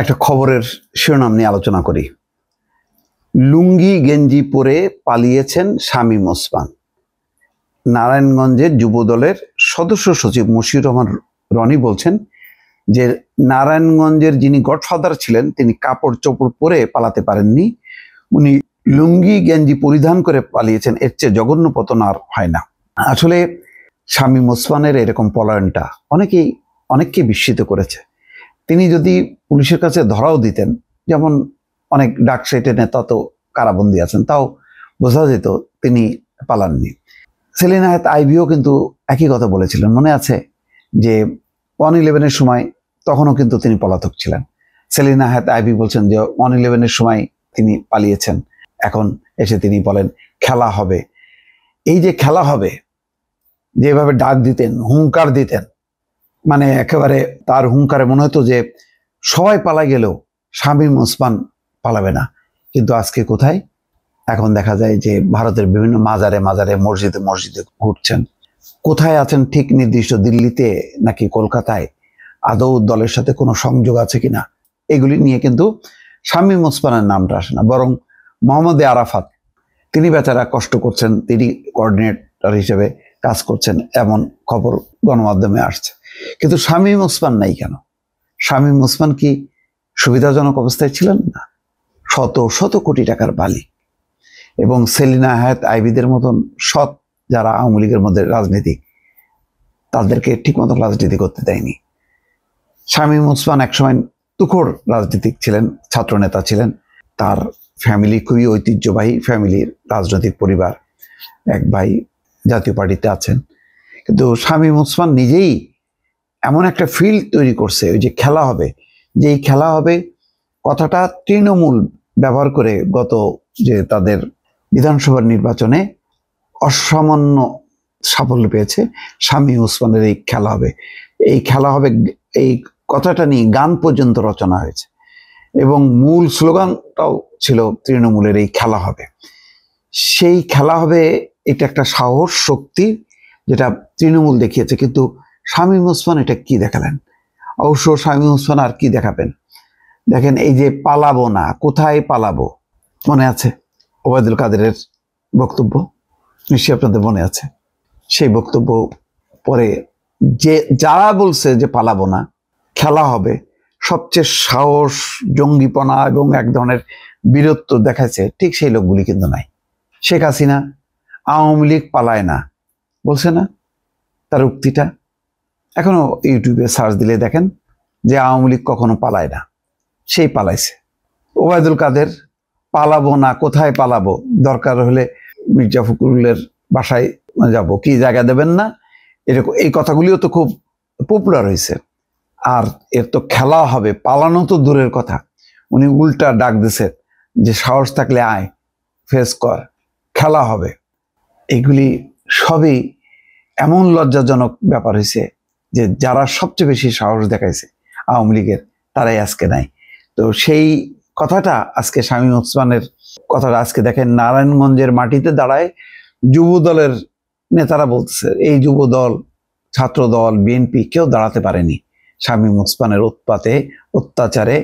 একটা খবরের শিরোনাম নিয়ে আলোচনা করি। লুঙ্গি গেঞ্জি পরে পালিয়েছেন শামীম ওসমান। নারায়ণগঞ্জের যুবদলের সদস্য সচিব মশিউর রহমান রনি বলছেন যে নারায়ণগঞ্জের যিনি গডফাদার ছিলেন তিনি কাপড় চোপড় পরে পালাতে পারেননি, উনি লুঙ্গি গেঞ্জি পরিধান করে পালিয়েছেন। এর চেয়ে জঘন্য পতন আর হয় না। আসলে শামীম ওসমানের এরকম পলায়নটা অনেককে বিস্মিত করেছে। তিনি যদি পুলিশের কাছে ধরাও দিতেন, যেমন অনেক ডাকসাইটের নেতা তো কারাবন্দী আছেন, তাও বোঝা যেত তিনি পালাননি। সেলিনা হায়াৎ আইভীও কিন্তু একই কথা বলেছিলেন, মনে আছে যে 1/11-এর সময় তখনও কিন্তু তিনি পলাতক ছিলেন। সেলিনা হায়াৎ আইভী বলছেন যে 1/11-এর সময় তিনি পালিয়েছেন, এখন এসে তিনি বলেন খেলা হবে। এই যে খেলা হবে, যেভাবে ডাক দিতেন, হুঙ্কার দিতেন, মানে একেবারে তার হুঙ্কারে মনে হতো যে সবাই পালা গেলেও শামীম ওসমান পালাবে না। কিন্তু আজকে কোথায়? এখন দেখা যায় যে ভারতের বিভিন্ন মাজারে মাজারে মসজিদে মসজিদে ঘুরছেন। কোথায় আছেন ঠিক নির্দিষ্ট, দিল্লিতে নাকি কলকাতায়, আদৌ দলের সাথে কোনো সংযোগ আছে কিনা, এগুলি নিয়ে কিন্তু শামীম ওসমানের নামটা আসে না। বরং মোহাম্মদ আরাফাত, তিনি বেচারা কষ্ট করছেন, তিনি কোঅর্ডিনেটর হিসেবে কাজ করছেন, এমন খবর গণমাধ্যমে আসছে। কিন্তু শামীম ওসমান নাই কেন? শামীম ওসমান কি সুবিধাজনক অবস্থায় ছিলেন না? শত শত কোটি টাকার মালিক এবং সেলিনা হায়াৎ আইভীদের মতন সৎ যারা আওয়ামী লীগের মধ্যে রাজনীতিক, তাদেরকে ঠিক মতো রাজনীতি করতে দেয়নি। শামীম ওসমান একসময় তুখোর রাজনীতিক ছিলেন, ছাত্র নেতা ছিলেন। তার ফ্যামিলি খুবই ঐতিহ্যবাহী ফ্যামিলির রাজনৈতিক পরিবার, এক ভাই জাতীয় পার্টিতে আছেন। কিন্তু শামীম ওসমান নিজেই এমন একটা ফিল্ড তৈরি করছে, ওই যে খেলা হবে, যেই খেলা হবে কথাটা তৃণমূল ব্যবহার করে গত যে তাদের বিধানসভার নির্বাচনে অসামান্য সাফল্য পেয়েছে। শামীম ওসমানের এই খেলা হবে, এই খেলা হবে, এই কথাটা নিয়ে গান পর্যন্ত রচনা হয়েছে এবং মূল স্লোগানটাও ছিল তৃণমূলের এই খেলা হবে। সেই খেলা হবে, এটা একটা সাহস শক্তি যেটা তৃণমূল দেখিয়েছে। কিন্তু শামীম ওসমান এটা কি দেখালেন? অবশ্য শামীম ওসমান আর কি দেখাবেন? দেখেন, এই যে পালাবো না, কোথায় পালাবো, মনে আছে ওবায়দুল কাদেরের বক্তব্য? নিশ্চয়ই আপনাদের মনে আছে। সেই বক্তব্য পরে যে যারা বলছে যে পালাবো না, খেলা হবে, সবচেয়ে সাহস, জঙ্গিপনা এবং এক ধরনের বীরত্ব দেখাচ্ছে, ঠিক সেই লোকগুলি কিন্তু নাই। শেখ হাসিনা আওয়ামী লীগ পালায় না বলছে না, তার উক্তিটা এখনো ইউটিউবে সার্চ দিলে দেখেন যে আওয়ামী লীগ কখনো পালায় না, সেই পালাইছে। ওবায়দুল কাদের পালাবো না, কোথায় পালাবো, দরকার হলে মির্জা ফখরুলের বাসায় যাব, কি জায়গা দেবেন না, এরকম এই কথাগুলিও তো খুব পপুলার হয়েছে। আর এর তো খেলা হবে, পালানো তো দূরের কথা, উনি উল্টা ডাক দিছেন যে সাহস থাকলে আয়, ফেস কর, খেলা হবে। এগুলি সবই এমন লজ্জাজনক ব্যাপার হয়েছে যে যারা সবচেয়ে বেশি সাহস দেখাইছে আওয়ামী লীগের, তারাই আজকে নাই। তো সেই কথাটা আজকে শামীম ওসমানের কথাটা আজকে দেখেন নারায়ণগঞ্জের মাটিতে দাঁড়ায় যুব দলের নেতারা বলতেছে, এই যুব দল, ছাত্র দল, বিএনপি কেউ দাঁড়াতে পারেনি শামীম ওসমানের উৎপাতে, অত্যাচারে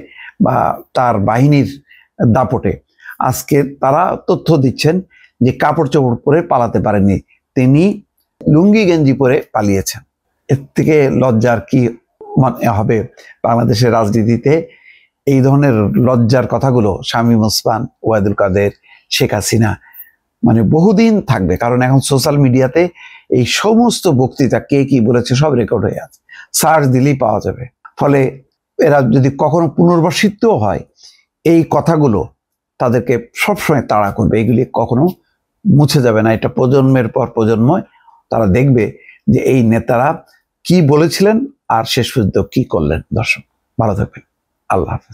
বা তার বাহিনীর দাপটে। আজকে তারা তথ্য দিচ্ছেন যে কাপড় চোপড় পরে পালাতে পারেননি, তিনি লুঙ্গি গেঞ্জি পরে পালিয়েছেন। এর থেকে লজ্জার কি মনে হবে বাংলাদেশের রাজনীতিতে? এই ধরনের লজ্জার কথাগুলো শামীম ওসমান, ওবায়দুল কাদের, শেখ হাসিনা মানে বহুদিন থাকবে। কারণ এখন সোশ্যাল মিডিয়াতে এই সমস্ত বক্তৃতা কে কি বলেছে সব রেকর্ড হয়ে আছে, সার্চ দিলেই পাওয়া যাবে। ফলে এরা যদি কখনো পুনর্বাসিত হয়, এই কথাগুলো তাদেরকে সবসময় তাড়া করবে, এগুলি কখনো মুছে যাবে না। এটা প্রজন্মের পর প্রজন্ম তারা দেখবে যে এই নেতারা কি বলেছিলেন আর শেষ পর্যন্ত কি করলেন। দর্শক ভালো থাকবেন, আল্লাহ হাফেজ।